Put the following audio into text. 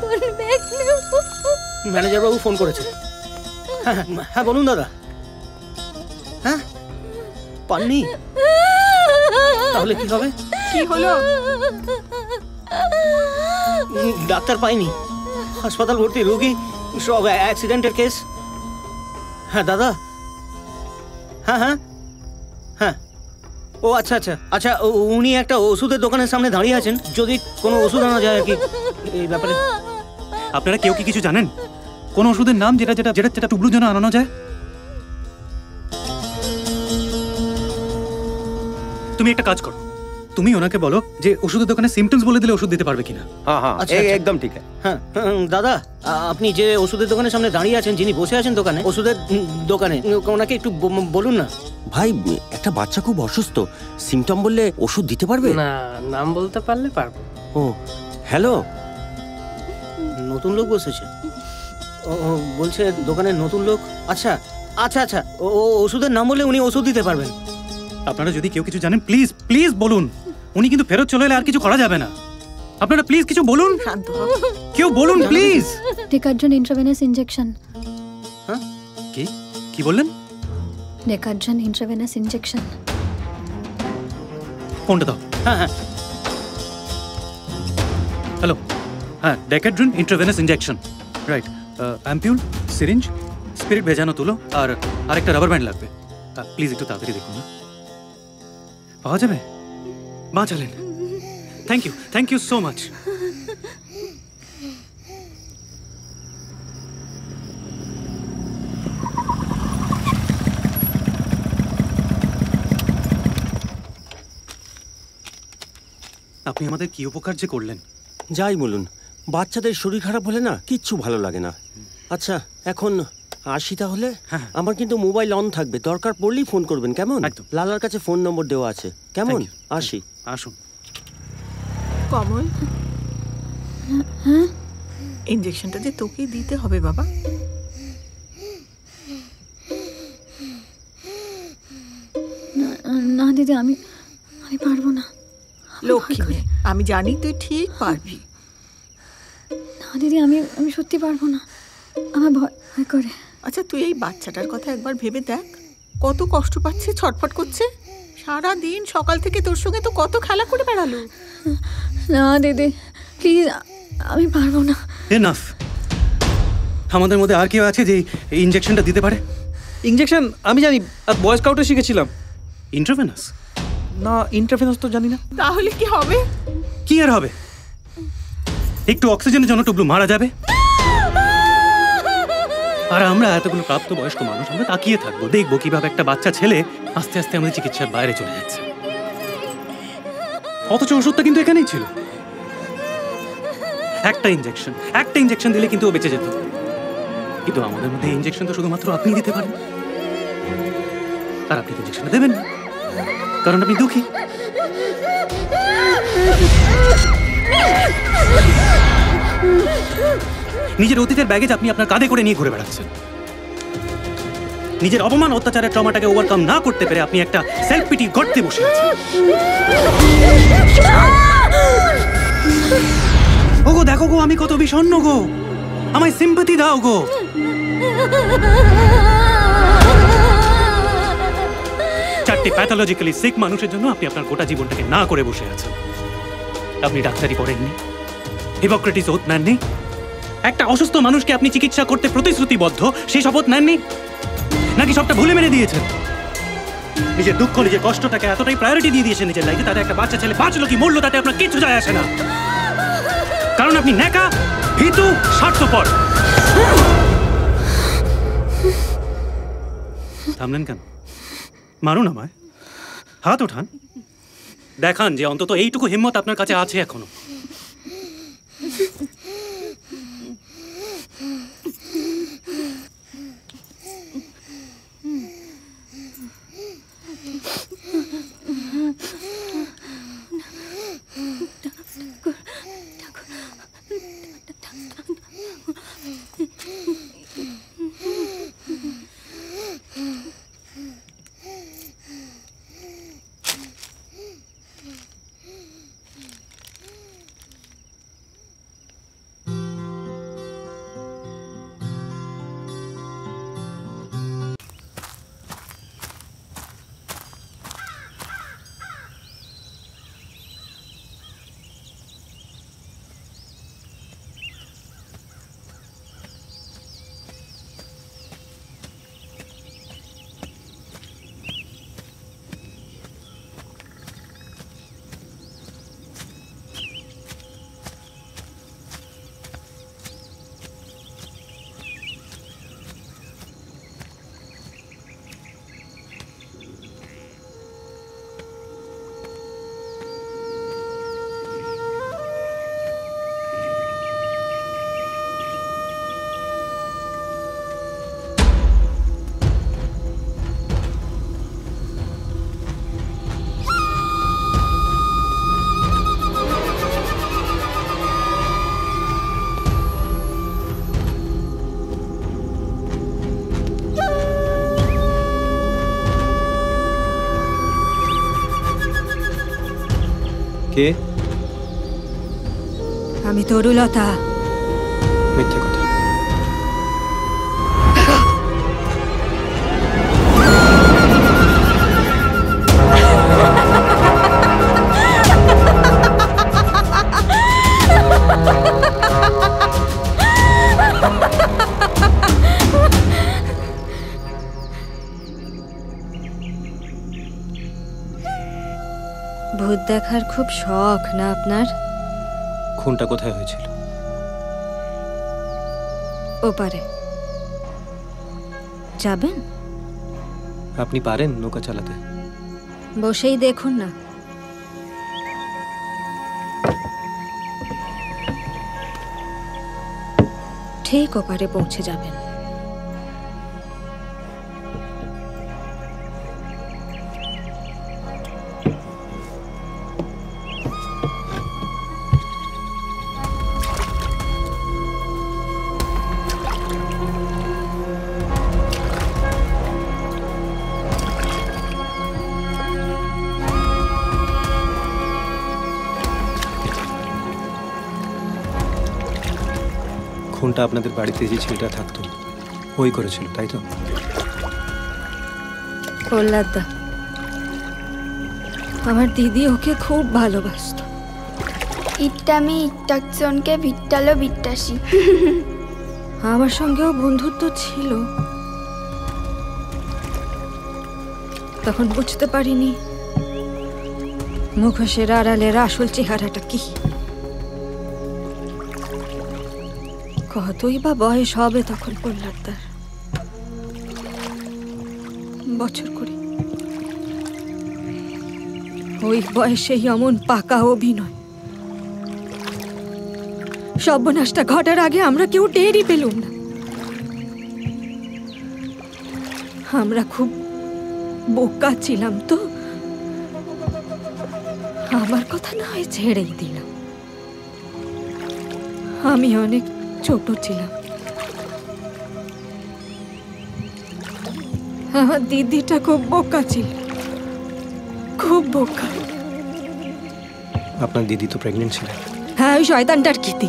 কোন ব্যাগ নেব? ম্যানেজার বাবু ফোন করেছে। হ্যাঁ হ্যাঁ বলুন দাদা। হ্যাঁ পাননি? তাহলে কি হবে? কি হলো? ডাক্তার পাইনি, হাসপাতাল ভর্তি রোগী, সব অ্যাক্সিডেন্টের কেস। হ্যাঁ দাদা। হ্যাঁ হ্যাঁ হ্যাঁ। ও আচ্ছা আচ্ছা আচ্ছা, উনি একটা ওষুধের দোকানের সামনে দাঁড়িয়ে আছেন, যদি কোনো ওষুধ আনা যায় আর কি এই ব্যাপারে। আপনারা কেউ কি কিছু জানেন কোন ওষুধের নাম যেটা যেটা যেটা যেটা টুবলুর জন্য আনানো যায়? তুমি একটা কাজ করো, তুমি ওনাকে বলো যে ওষুধের দোকানে সিমটমস বলে দিলে ওষুধ দিতে পারবে কিনা। হ্যাঁ হ্যাঁ একদম ঠিক আছে। হ্যাঁ দাদা, আপনি যে ওষুধের দোকানের সামনে দাঁড়িয়ে আছেন, যিনি বসে আছেন দোকানে, ওষুধের দোকানে, ওনাকে একটু বলুন না। ভাই একটা বাচ্চা খুব অসুস্থ, সিমটম বললে ওষুধ দিতে পারবে না? নাম বলতে পারলে পারবো। ও হ্যালো, নতুন লোক বসেছে? ও বলছে দোকানের নতুন লোক। আচ্ছা আচ্ছা আচ্ছা, ও ওষুধের নাম বললে উনি ওষুধ দিতে পারবেন। আপনারা যদি কেউ কিছু জানেন প্লিজ প্লিজ বলুন। উনি কিন্তু ফেরত চলে এলে আর কিছু করা যাবে না। আপনারা প্লিজ কিছু বলুন, শান্ত হ। কেউ বলুন প্লিজ। ডেকার্জন intravenous injection. হ্যাঁ কি কি বললেন? ডেকার্জন ইন্ট্রাভেনাস ইনজেকশন। ফোনটা দাও। হ্যাঁ হ্যাঁ হ্যালো, হ্যাঁ Decadron intravenous injection, right. Ampoule, syringe, spirit ভেজানো তুলো আর আরেকটা রাবার ব্যান্ড লাগবে। প্লিজ একটু তাড়াতাড়ি দেখুন না। পাওয়া যাবে? বাঁচালেন, থ্যাংক ইউ সো মাচ। আপনি আমাদের কি উপকার যে করলেন। যাই বলুন, বাচ্চাদের শরীর খারাপ হলে না কিচ্ছু ভালো লাগে না। আচ্ছা এখন আসি তাহলে। হ্যাঁ। আমার কিন্তু মোবাইল অন থাকবে, দরকার পড়লেই ফোন করবেন কেমন? একদম। লালার কাছে ফোন নম্বর দেওয়া আছে কেমন? Thank you. আসি। আসুন। কমল, ইনজেকশনটা যে তোকে দিতে হবে বাবা। না দিদি, আমি পারবো না। লক্ষ্মী মেয়ে, আমি জানি তুই ঠিক পারবি। না দিদি, আমি সত্যি পারবো না, আমার ভয় করে। আচ্ছা তুই এই বাচ্চাটার কথা একবার ভেবে দেখ, কত কষ্ট পাচ্ছে, ছটফট করছে। সারা দিন সকাল থেকে তোর সঙ্গে তো কত খেলা করে বেড়ালো। না দিদি প্লিজ, আমি পারবো না। এনাফ। আমাদের মধ্যে আর কেউ আছে যে এই ইনজেকশনটা দিতে পারে? ইনজেকশন আমি জানি, আর বয় স্কাউটে শিখেছিলাম। ইন্ট্রাভেনাস? না ইন্ট্রাভেনাস তো জানি না। তাহলে কি হবে? কি আর হবে, একটু অক্সিজেনের জন্য টুবলু মারা যাবে, আর আমরা এতগুলো প্রাপ্তবয়স্ক মানুষ আমরা তাকিয়ে থাকবো, দেখবো কিভাবে একটা বাচ্চা ছেলে আস্তে আস্তে আমাদের চিকিৎসার বাইরে চলে যাচ্ছে। অথচ ওষুধটা কিন্তু এখানেই ছিল। একটা ইনজেকশন দিলে কিন্তু ও বেঁচে যেত। কিন্তু আমাদের মধ্যে ইনজেকশন তো শুধুমাত্র আপনি দিতে পারেন, আর আপনি ইনজেকশন দেবেন না, কারণ আপনি দুঃখী। নিজের অতীতের ব্যাগেজ আপনি আপনার কাঁধে করে নিয়ে ঘুরে বেড়াচ্ছেন। নিজের অপমান অত্যাচারের ট্রমাটাকে ওভারকাম না করতে পেরে আপনি একটা সেলফ পিটি গর্তে বসে আছেন। ওগো দেখো গো, আমি কত বিষণ্ণ গো, আমায় সিম্পাথি দাও গো। চারটি প্যাথোলজিক্যালি সিক মানুষের জন্য আপনি আপনার গোটা জীবনটাকে না করে বসে আছেন। আপনি ডাক্তারি পড়েননি, হিপোক্রেটিস ওথ নেননি, একটা অসুস্থ মানুষকে আপনি চিকিৎসা করতে প্রতিশ্রুতিবদ্ধ সেই শপথ নেননি, নাকি সবটা ভুলে মেরে দিয়েছেন? নিজের দুঃখ, নিজের কষ্টটাকে এতটাই প্রায়োরিটি দিয়ে দিয়েছেন নিজের লাইফে, তাতে একটা বাচ্চা ছেলে বাঁচলো কি মরলো তাতে আপনার কিচ্ছু যায় আসে না, কারণ আপনি ন্যাকা, ভীতু, স্বার্থপর। থামলেন কেন? মারুন আমায়, হাত ওঠান, দেখান যে অন্তত এইটুকু হিম্মত আপনার কাছে আছে এখনো। কে? আমি তরুলতা। মিথ্যে কথা। ভূত দেখার খুব শখ না আপনার? খুনটা কোথায় হয়েছিল? ওপারে যাবেন? আপনি পারেন নৌকা চালাতে? বসেই দেখুন না। ঠিক ওপারে পৌঁছে যাবেন। খুনটা আপনাদের বাড়িতে যে ছেলেটা থাকতো ওই করেছিল, তাই তো? প্রহ্লাদদা, আমার দিদি ওকে খুব ভালোবাসতো। ইট্টামি ইট্টাকজনকে ভিট্টালো বিট্টাসি। আমার সঙ্গেও বন্ধুত্ব ছিল, তখন বুঝতে পারিনি মুখোশের আড়ালের আসল চেহারাটা কি। কতই বা বয়স হবে তখন প্রহ্লাদদার? বছর কুড়ি। ওই বয়সেই অমন পাকা অভিনয়। সর্বনাশটা ঘটার আগে আমরা কেউ টেরই পেলুম না। আমরা খুব বোকা ছিলাম তো, আমার কথা না হয় ছেড়েই দিলাম। আমি অনেক ছোট ছিলাম। আমার দিদিটা খুব বোকা ছিল, খুব বোকা। আপনার দিদি তো প্রেগনেন্ট ছিল? হ্যাঁ, ওই শয়তানটার কীর্তি।